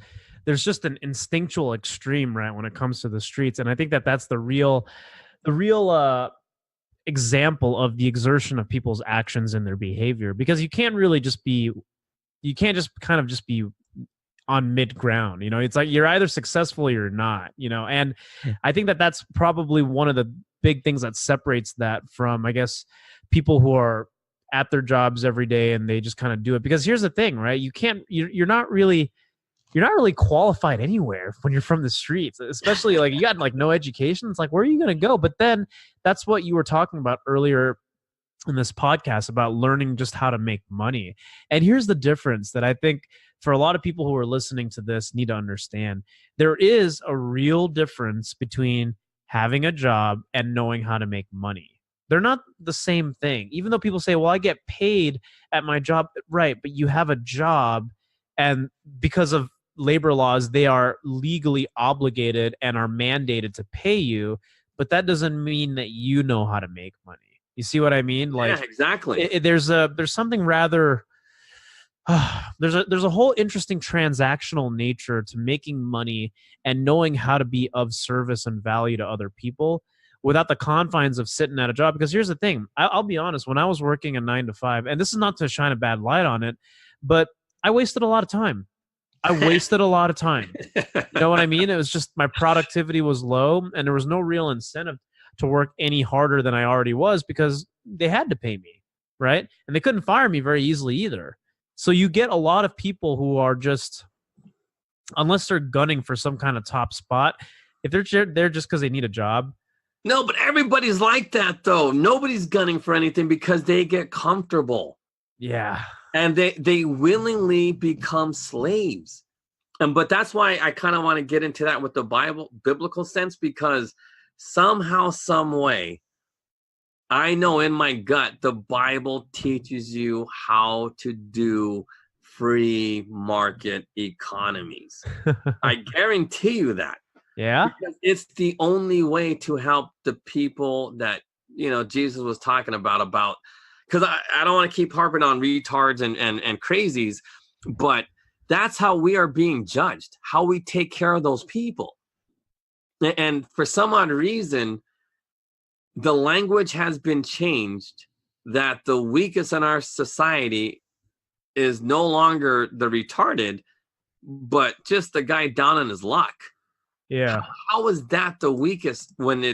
just an instinctual extreme, right, when it comes to the streets. And I think that's the real example of the exertion of people's actions and their behavior, because you can't just kind of just be on mid ground. It's like you're either successful or you're not, and I think that's probably one of the big things that separates that from, I guess, people who are at their jobs every day and they just kind of do it. Because here's the thing, right? You're not really qualified anywhere when you're from the streets, especially like you got like no education. It's like, where are you going to go? But then that's what you were talking about earlier in this podcast about learning just how to make money. And here's the difference that I think for a lot of people who are listening to this need to understand. There is a real difference between having a job and knowing how to make money. They're not the same thing. Even though people say, well, I get paid at my job. Right. But you have a job, and because of labor laws, they are legally obligated and are mandated to pay you. But that doesn't mean that you know how to make money. You see what I mean? Like, yeah, exactly. There's something rather. There's a whole interesting transactional nature to making money and knowing how to be of service and value to other people without the confines of sitting at a job. Because here's the thing, I'll be honest, when I was working a 9 to 5, and this is not to shine a bad light on it, but I wasted a lot of time. You know what I mean? It was just my productivity was low, and there was no real incentive to work any harder than I already was because they had to pay me, right? And they couldn't fire me very easily either. So you get a lot of people who are just, unless they're gunning for some kind of top spot, if they're there just because they need a job. No, but everybody's like that, though. Nobody's gunning for anything because they get comfortable. Yeah. And they willingly become slaves. But that's why I kind of want to get into that with the biblical sense, because somehow, some way, I know in my gut, the Bible teaches you how to do free market economies. I guarantee you that. Yeah. Because it's the only way to help the people that, Jesus was talking about, because I don't want to keep harping on retards and crazies, but that's how we are being judged, how we take care of those people. And for some odd reason, the language has been changed that the weakest in our society is no longer the retarded, but just the guy down on his luck. Yeah. How is that the weakest when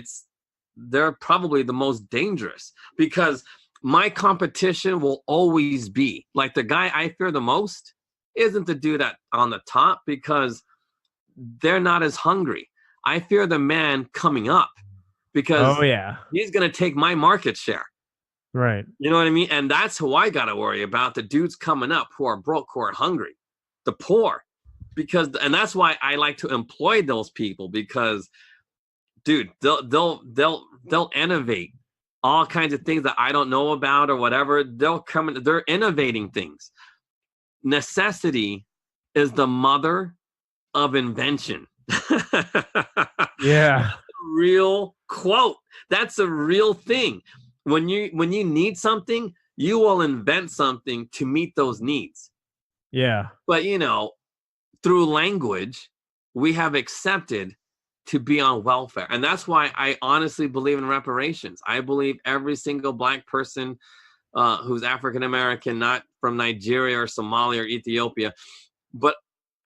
they're probably the most dangerous? Because my competition will always be like the guy I fear the most isn't the dude on the top, because they're not as hungry. I fear the man coming up, because he's going to take my market share. Right. You know what I mean? And that's who I got to worry about, the dudes coming up who are broke, who are hungry, the poor. And that's why I like to employ those people, because, dude, they'll innovate all kinds of things that I don't know about or whatever. They're innovating things. Necessity is the mother of invention. Yeah. Real quote. That's a real thing. When you need something, you will invent something to meet those needs. Yeah. But through language, we have accepted to be on welfare. And that's why I honestly believe in reparations. I believe every single Black person who's African-American, not from Nigeria or Somalia or Ethiopia, but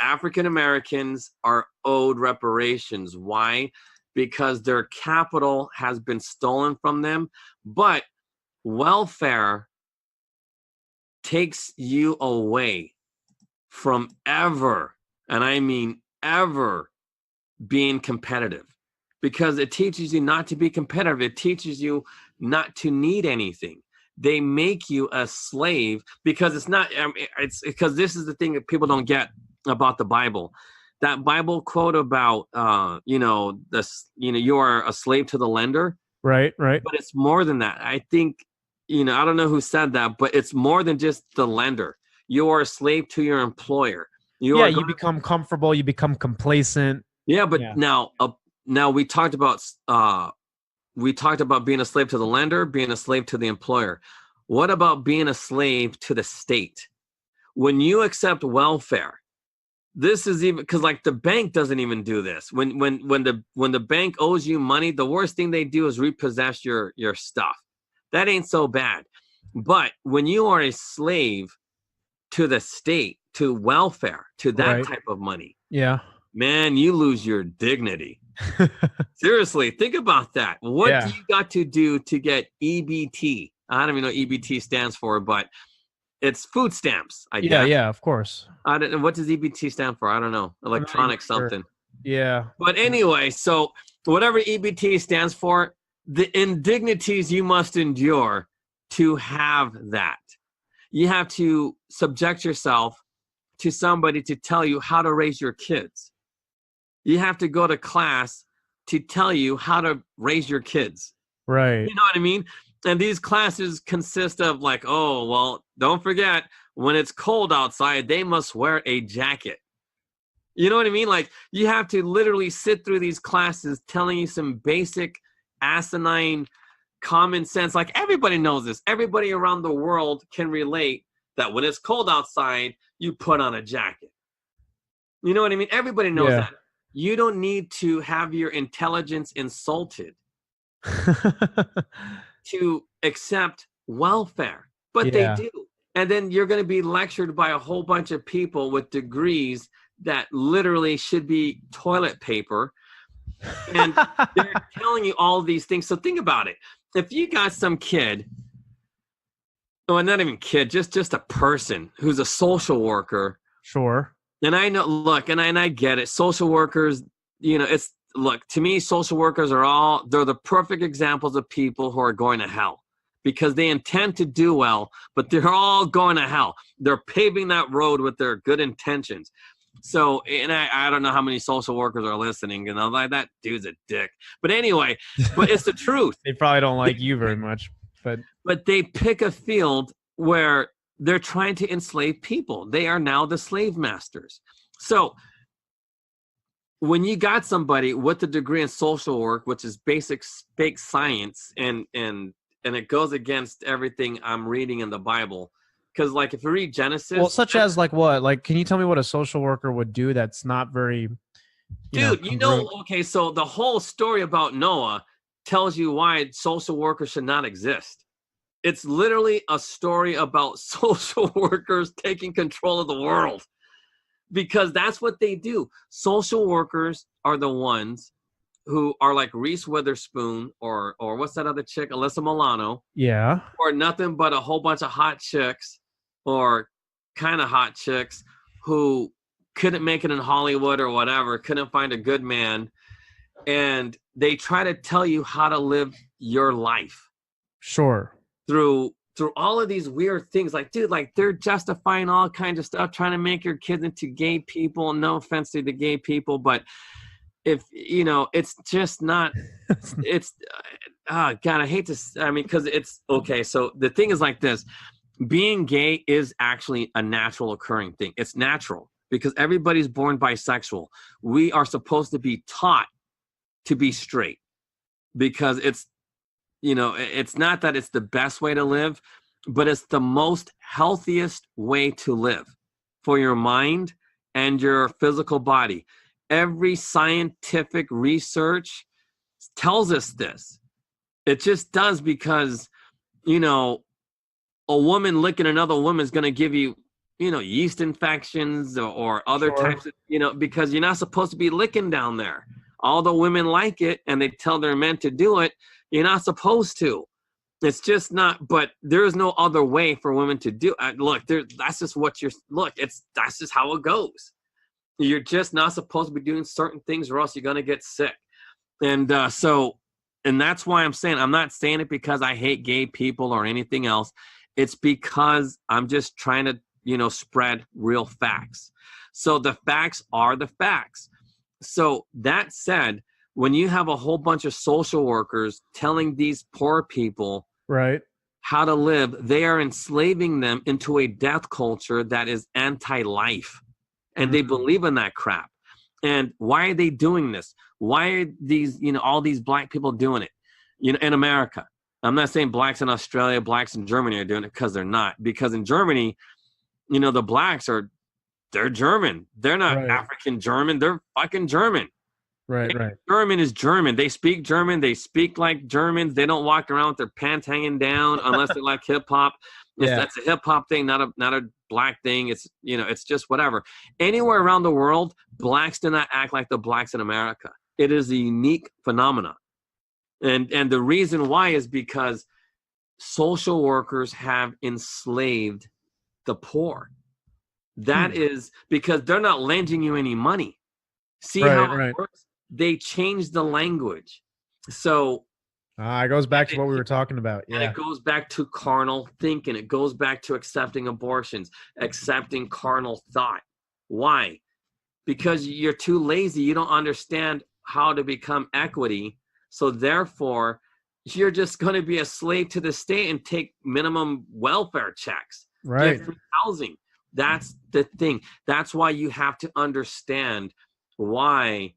African-Americans are owed reparations. Why? Because their capital has been stolen from them. But welfare takes you away from ever, and I mean ever, being competitive, because it teaches you not to be competitive. It teaches you not to need anything. They make you a slave because it's not, it's because this is the thing that people don't get about the Bible. That Bible quote about, you are a slave to the lender. Right. But it's more than that. I think, I don't know who said that, but it's more than just the lender. You are a slave to your employer. You become comfortable. You become complacent. Yeah, but now we talked about being a slave to the lender, being a slave to the employer. What about being a slave to the state? When you accept welfare, this is even because like the bank doesn't even do this. When the bank owes you money, the worst thing they do is repossess your stuff. That ain't so bad. But when you are a slave to the state, to welfare, to that type of money, man, you lose your dignity. Seriously, think about that. What do you got to do to get EBT? I don't even know what EBT stands for, but it's food stamps, I guess. Yeah, of course. I don't know. What does EBT stand for? I don't know. Electronic something. Yeah. But anyway, so whatever EBT stands for, the indignities you must endure to have that. You have to subject yourself to somebody to tell you how to raise your kids. You have to go to class to tell you how to raise your kids. Right. You know what I mean? And these classes consist of like, oh, well, don't forget, when it's cold outside, they must wear a jacket. You know what I mean? Like, you have to literally sit through these classes telling you some basic, asinine, common sense. Like, everybody knows this. Everybody around the world can relate that when it's cold outside, you put on a jacket. You know what I mean? Everybody knows that. You don't need to have your intelligence insulted to accept welfare, but they do. And then you're going to be lectured by a whole bunch of people with degrees that literally should be toilet paper. And they're telling you all these things. So think about it. If you got some kid, or not even kid, just a person who's a social worker. Sure. And I know, look, and I get it. Social workers, to me, social workers they're the perfect examples of people who are going to hell because they intend to do well, but they're all going to hell. They're paving that road with their good intentions. So, and I don't know how many social workers are listening, and I'm like, that dude's a dick. But anyway, but it's the truth. They probably don't like you very much, but they pick a field where they're trying to enslave people. They are now the slave masters. So when you got somebody with a degree in social work, which is basic science, and it goes against everything I'm reading in the Bible, because like if you read Genesis, well, such as like what? Like, can you tell me what a social worker would do that's not very, okay, so the whole story about Noah tells you why social workers should not exist. It's literally a story about social workers taking control of the world, because that's what they do. Social workers are the ones who are like Reese Witherspoon or what's that other chick, Alyssa Milano? Yeah. Or nothing but a whole bunch of hot chicks or kind of hot chicks who couldn't make it in Hollywood or whatever, couldn't find a good man. And they try to tell you how to live your life. Sure. Through all of these weird things. Like, dude, like they're justifying all kinds of stuff, trying to make your kids into gay people. No offense to the gay people, but if, it's just not, it's, God, I hate to, because it's, okay, so the thing is like this. Being gay is actually a natural occurring thing. It's natural because everybody's born bisexual. We are supposed to be taught to be straight because it's not that it's the best way to live, but it's the most healthiest way to live for your mind and your physical body. Every scientific research tells us this. It just does, because, you know, a woman licking another woman is going to give you, you know, yeast infections or other types of, you know, because you're not supposed to be licking down there. Although women like it and they tell their men to do it, you're not supposed to. It's just not, but there is no other way for women to do it. Look, that's just what that's just how it goes. You're just not supposed to be doing certain things, or else you're going to get sick. And and that's why I'm saying, I'm not saying it because I hate gay people or anything else. It's because I'm just trying to, you know, spread real facts. So the facts are the facts. So that said, when you have a whole bunch of social workers telling these poor people right how to live, they are enslaving them into a death culture that is anti-life. And they believe in that crap. And why are they doing this? Why are these, you know, all these black people doing it, you know, in America? I'm not saying blacks in Australia, blacks in Germany are doing it, because they're not. Because in Germany, you know, the blacks they're German. They're not African German. They're fucking German. Right. German is German. They speak German. They speak like Germans. They don't walk around with their pants hanging down unless they like hip hop. That's a hip hop thing, not a black thing. It's, you know, it's just whatever. Anywhere around the world, blacks do not act like the blacks in America. It is a unique phenomenon. And the reason why is because social workers have enslaved the poor. That is because they're not lending you any money. See how it works? They changed the language. So it goes back to what we were talking about. Yeah. And it goes back to carnal thinking. It goes back to accepting abortions, accepting carnal thought. Why? Because you're too lazy. You don't understand how to become equity. So therefore, you're just going to be a slave to the state and take minimum welfare checks. Right. Get free housing. That's the thing. That's why you have to understand why.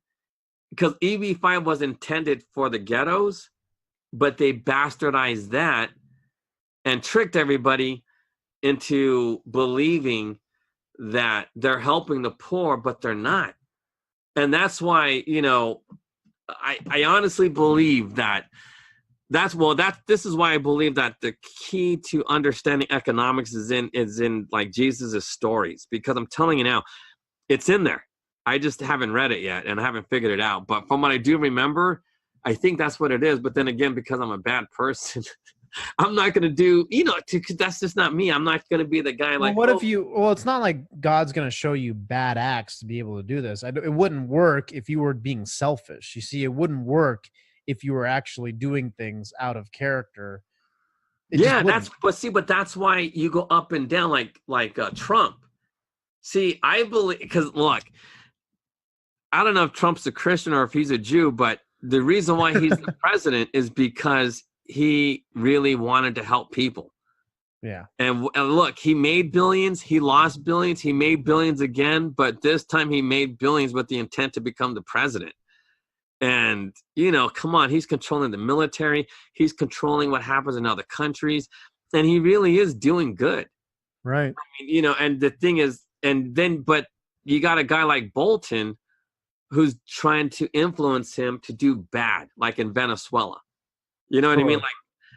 Because EB-5 was intended for the ghettos, but they bastardized that and tricked everybody into believing that they're helping the poor, but they're not. And that's why, you know, I honestly believe this is why I believe that the key to understanding economics is in like Jesus's stories, because I'm telling you now, it's in there. I just haven't read it yet and I haven't figured it out. But from what I do remember, I think that's what it is. But then again, because I'm a bad person, I'm not going to do, you know, because that's just not me. I'm not going to be the guy like, it's not like God's going to show you bad acts to be able to do this. It wouldn't work if you were being selfish. You see, it wouldn't work if you were actually doing things out of character. But that's why you go up and down like Trump. See, I believe, because look, I don't know if Trump's a Christian or if he's a Jew, but the reason why he's the president is because he really wanted to help people. Yeah. And look, he made billions, he lost billions, he made billions again, but this time he made billions with the intent to become the president. And, you know, come on, he's controlling the military, he's controlling what happens in other countries, and he really is doing good. Right. I mean, you know, and the thing is, but you got a guy like Bolton who's trying to influence him to do bad, like in Venezuela. You know what I mean? Like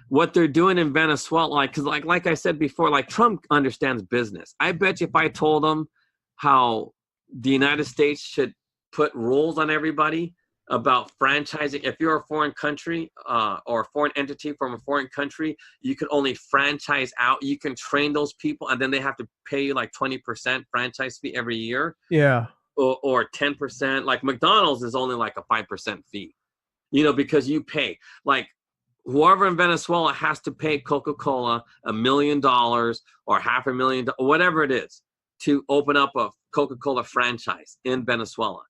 what they're doing in Venezuela, like I said before, like Trump understands business. I bet you if I told him how the United States should put rules on everybody about franchising, if you're a foreign country or a foreign entity from a foreign country, you can only franchise out. You can train those people, and then they have to pay you like 20% franchise fee every year. Yeah. Or 10%. Like McDonald's is only like a 5% fee, you know, because you pay. Like whoever in Venezuela has to pay Coca-Cola $1 million or $500,000, whatever it is, to open up a Coca-Cola franchise in Venezuela.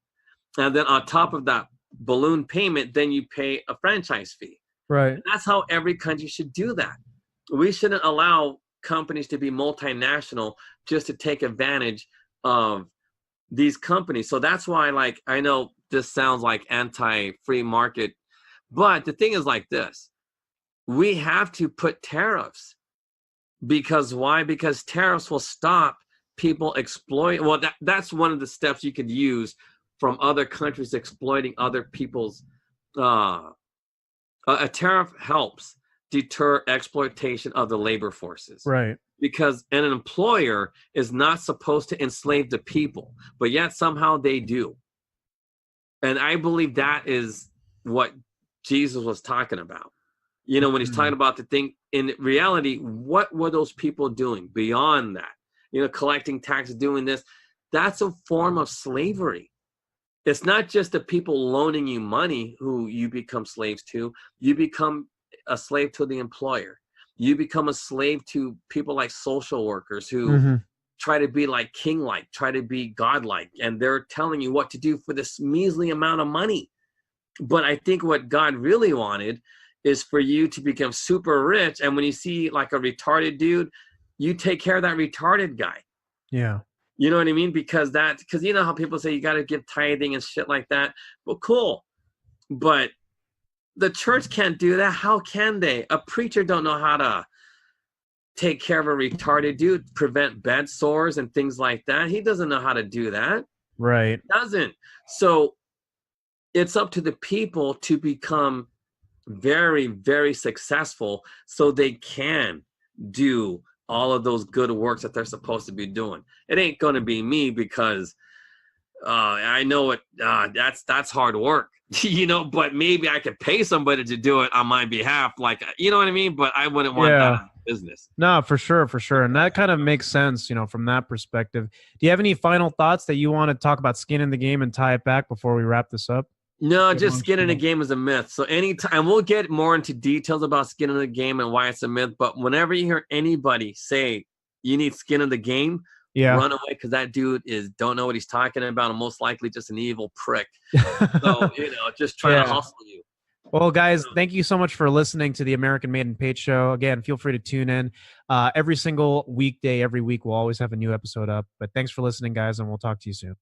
And then on top of that balloon payment, then you pay a franchise fee. Right. And that's how every country should do that. We shouldn't allow companies to be multinational just to take advantage of these companies. So that's why, like, I know this sounds like anti-free market, but the thing is like this. We have to put tariffs. Because why? Because tariffs will stop people exploiting. Well, that's one of the steps you could use from other countries exploiting other people's. A tariff helps deter exploitation of the labor forces. Right. Because an employer is not supposed to enslave the people, but yet somehow they do. And I believe that is what Jesus was talking about. You know, when he's talking about the thing, in reality, what were those people doing beyond that? You know, collecting taxes, doing this. That's a form of slavery. It's not just the people loaning you money who you become slaves to. You become a slave to the employer. You become a slave to people like social workers who try to be like king-like, try to be godlike, and they're telling you what to do for this measly amount of money. But I think what God really wanted is for you to become super rich, and when you see like a retarded dude, you take care of that retarded guy. Yeah. You know what I mean? Because you know how people say you got to give tithing and shit like that. Well, cool. But the church can't do that. How can they? A preacher don't know how to take care of a retarded dude, prevent bed sores and things like that. He doesn't know how to do that. Right. He doesn't. So it's up to the people to become very, very successful so they can do all of those good works that they're supposed to be doing. It ain't going to be me because I know it. That's hard work, you know, but maybe I could pay somebody to do it on my behalf. Like, you know what I mean? But I wouldn't want that in business. No, for sure. For sure. And that kind of makes sense, you know, from that perspective. Do you have any final thoughts that you want to talk about skin in the game and tie it back before we wrap this up? No, just skin in the game is a myth. So anytime, we'll get more into details about skin in the game and why it's a myth. But whenever you hear anybody say you need skin in the game, run away, because that dude don't know what he's talking about and most likely just an evil prick. So, you know, just trying to hustle you. Well, guys, thank you so much for listening to the American Made and Paid Show. Again, feel free to tune in every single weekday. Every week, we'll always have a new episode up. But thanks for listening, guys, and we'll talk to you soon.